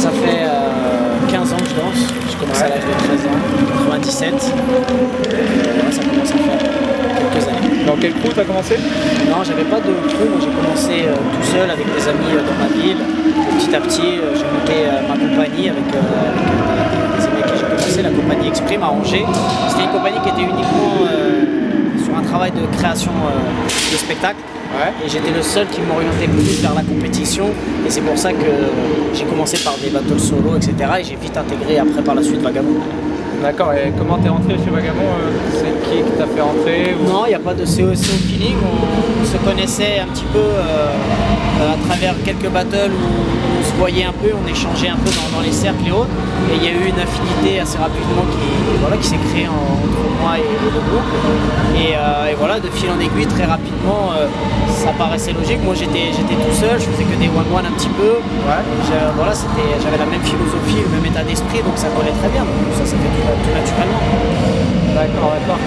Ça fait 15 ans que je danse. J'ai commencé à l'âge de 13 ans, 97. Voilà, ça commence à faire quelques années. Dans quel crew tu as commencé? Non, j'avais pas de crew. Moi, j'ai commencé tout seul avec des amis dans ma ville. Petit à petit, j'ai monté ma compagnie avec des amis avec qui j'ai commencé, la compagnie Exprime à Angers. C'était une compagnie qui était uniquement sur un travail de création de spectacle. Ouais. Et j'étais le seul qui m'orientait plus vers la compétition. Et c'est pour ça que j'ai commencé par des battles solo, etc. Et j'ai vite intégré après par la suite Vagabond. D'accord, et comment t'es rentré chez Vagabond? C'est qui t'a fait rentrer ou... Non, il n'y a pas de COC au feeling. On se connaissait un petit peu à travers quelques battles où on se voyait un peu, on échangeait un peu dans les cercles et autres. Et il y a eu une affinité assez rapidement qui s'est créée entre moi et le groupe. Et voilà, de fil en aiguille, très rapidement, ça paraissait logique. Moi j'étais tout seul, je faisais que des one-one un petit peu. Ouais. Voilà, j'avais la même philosophie, le même état d'esprit, donc ça collait très bien. Donc ça s'est fait tout naturellement. D'accord, d'accord.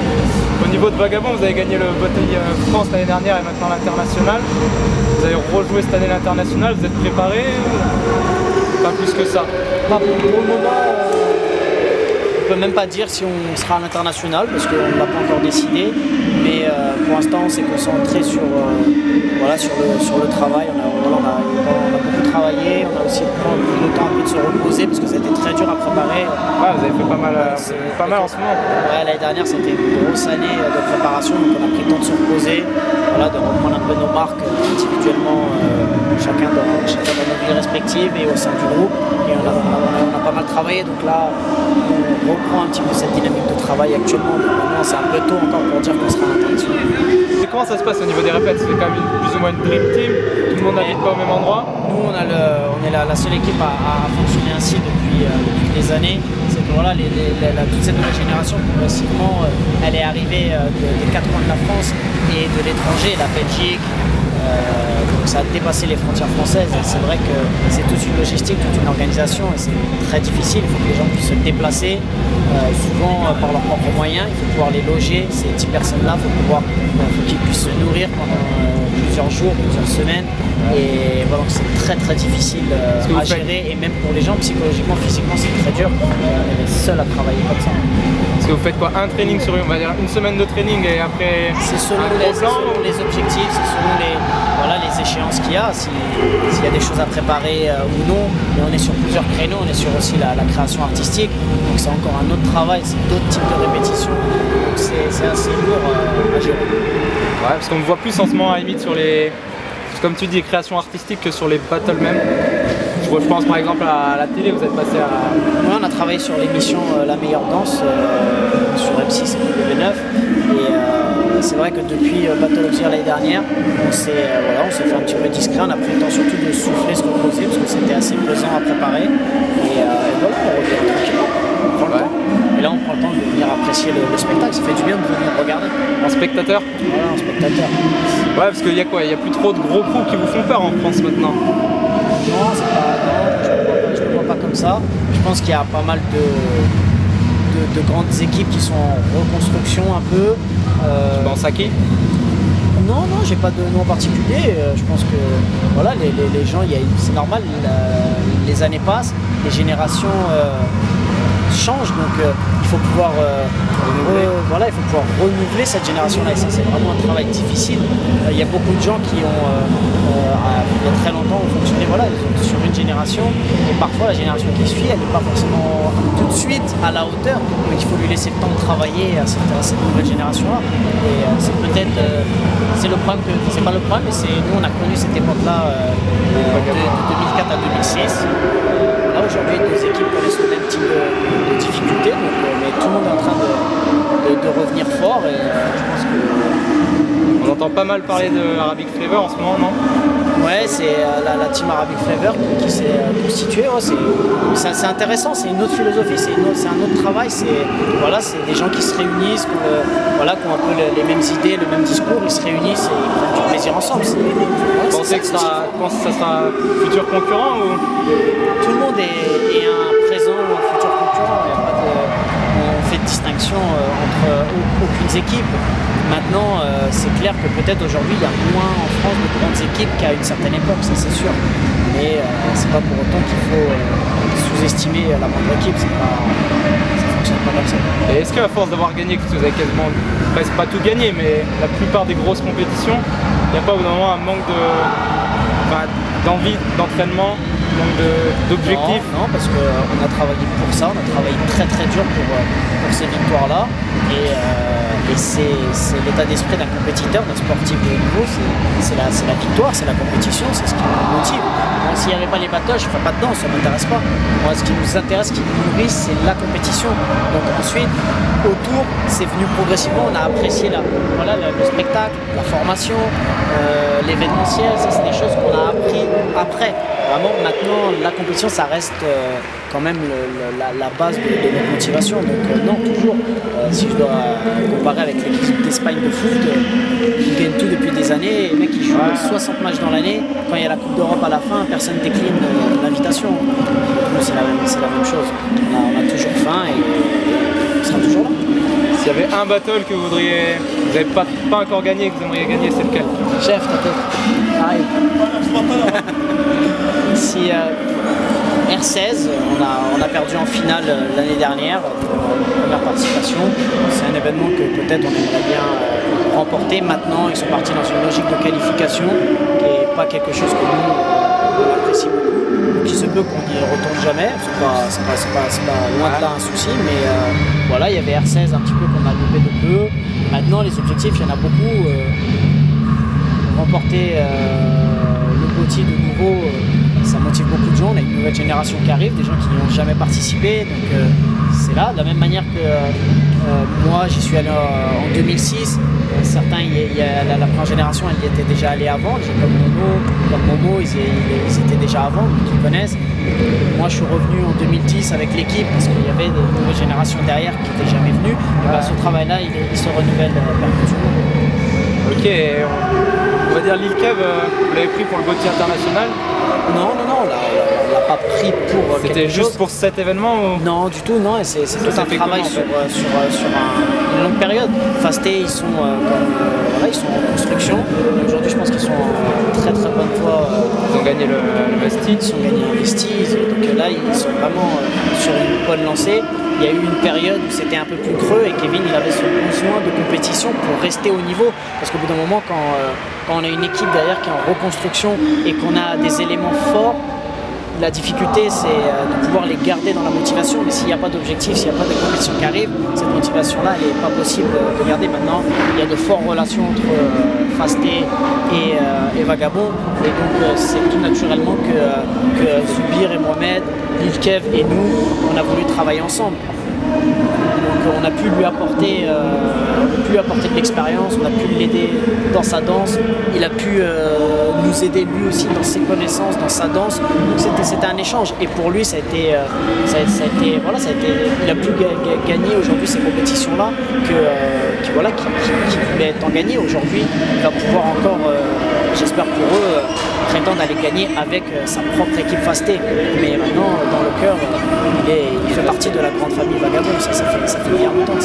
Au niveau de Vagabond, vous avez gagné le Bataille France l'année dernière et maintenant l'international. Vous avez rejoué cette année l'international, vous êtes préparé? Pas plus que ça. Pour le moment, on ne peut même pas dire si on sera à l'international parce qu'on ne l'a pas encore décidé. Mais pour l'instant, on s'est concentré sur le travail. On a beaucoup travaillé. On a aussi pris le temps un peu de se reposer parce que c'était très dur à préparer. Ouais, vous avez fait pas mal en ce moment. Ouais, l'année dernière, c'était une grosse année de préparation. Donc on a pris le temps de se reposer, voilà, de reprendre un peu nos marques individuellement, chacun dans nos villes respectives et au sein du groupe. Et on a pas mal travaillé. Donc là, on reprend un petit peu cette dynamique de travail actuellement. Donc maintenant, c'est un peu tôt encore pour dire qu'on sera à l'international. Et comment ça se passe au niveau des répètes? C'est quand même plus ou moins une dream team, tout le monde n'habite pas au même endroit? Nous, on est la seule équipe à fonctionner ainsi depuis des années. C'est que voilà, toute cette nouvelle génération, progressivement, elle est arrivée des quatre coins de la France et de l'étranger, la Belgique. Donc ça a dépassé les frontières françaises. C'est vrai que c'est toute une logistique, toute une organisation et c'est très difficile. Il faut que les gens puissent se déplacer, souvent par leurs propres moyens. Il faut pouvoir les loger, ces 10 personnes-là. Il faut qu'ils puissent se nourrir pendant plusieurs jours, plusieurs semaines. Et voilà, donc c'est très difficile à gérer. Et même pour les gens, psychologiquement, physiquement, c'est très dur. On est seul à travailler comme ça. Parce que vous faites quoi? Un training sur on va dire une semaine de training et après c'est selon les objectifs, c'est selon les échéances qu'il y a, s'il y a des choses à préparer ou non. Mais on est sur plusieurs créneaux, on est sur aussi la création artistique, donc c'est encore un autre travail, c'est d'autres types de répétitions, donc c'est assez lourd à gérer. Ouais, parce qu'on me voit plus en ce moment à la limite sur les, comme tu dis, créations artistiques que sur les battles même. Je pense par exemple à la télé, vous êtes passé à... Ouais, on a travaillé sur l'émission La Meilleure Danse sur M6 et W9 et c'est vrai que depuis Battle of the Year l'année dernière, on s'est fait un petit peu discret, on a pris le temps surtout de souffler, se reposer parce que c'était assez pesant à préparer et voilà, on revient tranquillement, on prend le temps. Et là on prend le temps de venir apprécier le spectacle, ça fait du bien de venir regarder. En spectateur? Voilà, en spectateur. Ouais, parce qu'il y a quoi? Il n'y a plus trop de gros coups qui vous font peur en France maintenant? Non, je ne le vois pas comme ça. Je pense qu'il y a pas mal de grandes équipes qui sont en reconstruction un peu. Tu penses à qui? Non, j'ai pas de nom en particulier. Je pense que voilà, les gens, c'est normal, les années passent, les générations changent, donc il faut pouvoir renouveler cette génération-là. Et ça, c'est vraiment un travail difficile. Il y a beaucoup de gens qui ont, il y a très longtemps, ont fonctionné sur une génération, et parfois la génération qui suit, elle n'est pas forcément tout de suite à la hauteur, donc il faut lui laisser le temps de travailler à cette nouvelle génération-là. Et c'est peut-être, c'est le problème, c'est pas le problème, mais nous on a connu cette époque-là de 2004 à 2006. Là aujourd'hui, deux équipes connaissent le même type de difficultés, mais tout le monde est en train de revenir fort et je pense que... On entend pas mal parler de Arabic Flavor en ce moment, non? Ouais, c'est la team Arabic Flavor qui s'est constituée. Ouais, c'est intéressant, c'est une autre philosophie, c'est un autre travail. C'est des gens qui se réunissent, qui ont un peu les mêmes idées, le même discours, ils se réunissent et ils prennent du plaisir ensemble. Vous pensez que ça sera futur concurrent ou... Tout le monde est un présent ou un futur concurrent. On fait de distinction entre aucune équipe. Maintenant, c'est clair que peut-être aujourd'hui, il y a moins en France de grandes équipes qu'à une certaine époque, ça c'est sûr. Mais c'est pas pour autant qu'il faut sous-estimer la moindre équipe, ça fonctionne pas comme ça. Et est-ce qu'à force d'avoir gagné, parce que vous avez quasiment presque pas tout gagné, mais la plupart des grosses compétitions, il n'y a pas au bout d'un moment un manque d'envie, d'entraînement, manque d'objectifs? Non, parce qu'on a travaillé pour ça, on a travaillé très très dur pour ces victoires-là. Et c'est l'état d'esprit d'un compétiteur, d'un sportif de haut niveau, c'est la victoire, c'est la compétition, c'est ce qui nous motive. Moi, s'il n'y avait pas les batoches, je ne ferais pas de danse, ça ne m'intéresse pas. Moi, ce qui nous intéresse, ce qui nous nourrit, c'est la compétition. Donc ensuite, autour, c'est venu progressivement, on a apprécié le spectacle, la formation, l'événementiel, ça c'est des choses qu'on a appris après. Vraiment, maintenant, la compétition, ça reste quand même la base de notre motivation. Donc non, toujours, si je dois comparer avec l'équipe d'Espagne de foot, ils gagnent tout depuis des années. Les mecs, ils jouent 60 matchs dans l'année. Quand il y a la Coupe d'Europe à la fin, personne décline l'invitation. Nous, c'est la même chose. On a toujours faim et on sera toujours là. S'il y avait un battle que vous n'avez pas encore gagné, que vous aimeriez gagner, c'est lequel? Chef, t'inquiète. Arrive. Si R16, on a perdu en finale l'année dernière, première participation. C'est un événement que peut-être on aimerait bien remporter. Maintenant, ils sont partis dans une logique de qualification qui n'est pas quelque chose que nous on apprécie beaucoup. Donc il se peut qu'on n'y retourne jamais. C'est pas loin de là un souci, mais voilà, il y avait R16 un petit peu qu'on a loupé de peu. Maintenant, les objectifs, il y en a beaucoup. Remporter le Gauthier de nouveau, ça motive beaucoup de gens. On a une nouvelle génération qui arrive, des gens qui n'y ont jamais participé. Donc c'est là, de la même manière que moi j'y suis allé en 2006. Certains, la première génération, elle y était déjà allée avant. Comme Momo, ils étaient déjà avant, donc ils connaissent. Moi je suis revenu en 2010 avec l'équipe parce qu'il y avait des nouvelles générations derrière qui n'étaient jamais venues. Et ce travail-là, il se renouvelle perpétuellement. Ok, on va dire l'ILCAV, vous l'avez pris pour le Gauthier international? Non, on l'a pas pris pour C'était juste chose. pour cet événement ou... Non, du tout, non, c'est tout un travail sur une longue période. Fasté, ils sont en construction. Aujourd'hui, je pense qu'ils sont en très très bonne voie. Ils ont gagné le Vestige. Ils ont gagné un Vestige, donc là, ils sont vraiment sur une bonne lancée. Il y a eu une période où c'était un peu plus creux et Kevin il avait ce besoin de compétition pour rester au niveau. Parce qu'au bout d'un moment, quand on a une équipe derrière qui est en reconstruction et qu'on a des éléments forts, la difficulté c'est de pouvoir les garder dans la motivation. Mais s'il n'y a pas d'objectif, s'il n'y a pas de compétition qui arrive, cette motivation-là, elle n'est pas possible de garder. Maintenant, il y a de fortes relations entre Fasté et Vagabond. Et donc c'est tout naturellement que Zubir et Mohamed, Lilkev et nous, on a voulu travailler ensemble. Donc on a pu lui apporter de l'expérience, on a pu l'aider dans sa danse, il a pu nous aider lui aussi dans ses connaissances, dans sa danse. Donc c'était un échange et pour lui ça a été il a pu gagner aujourd'hui ces compétitions-là qui voulait en gagner. Aujourd'hui il va pouvoir encore, j'espère pour eux, prétendre à les gagner avec sa propre équipe Fasté. Mais maintenant dans le cœur il fait partie de la grande famille Vagabond, ça fait bien longtemps.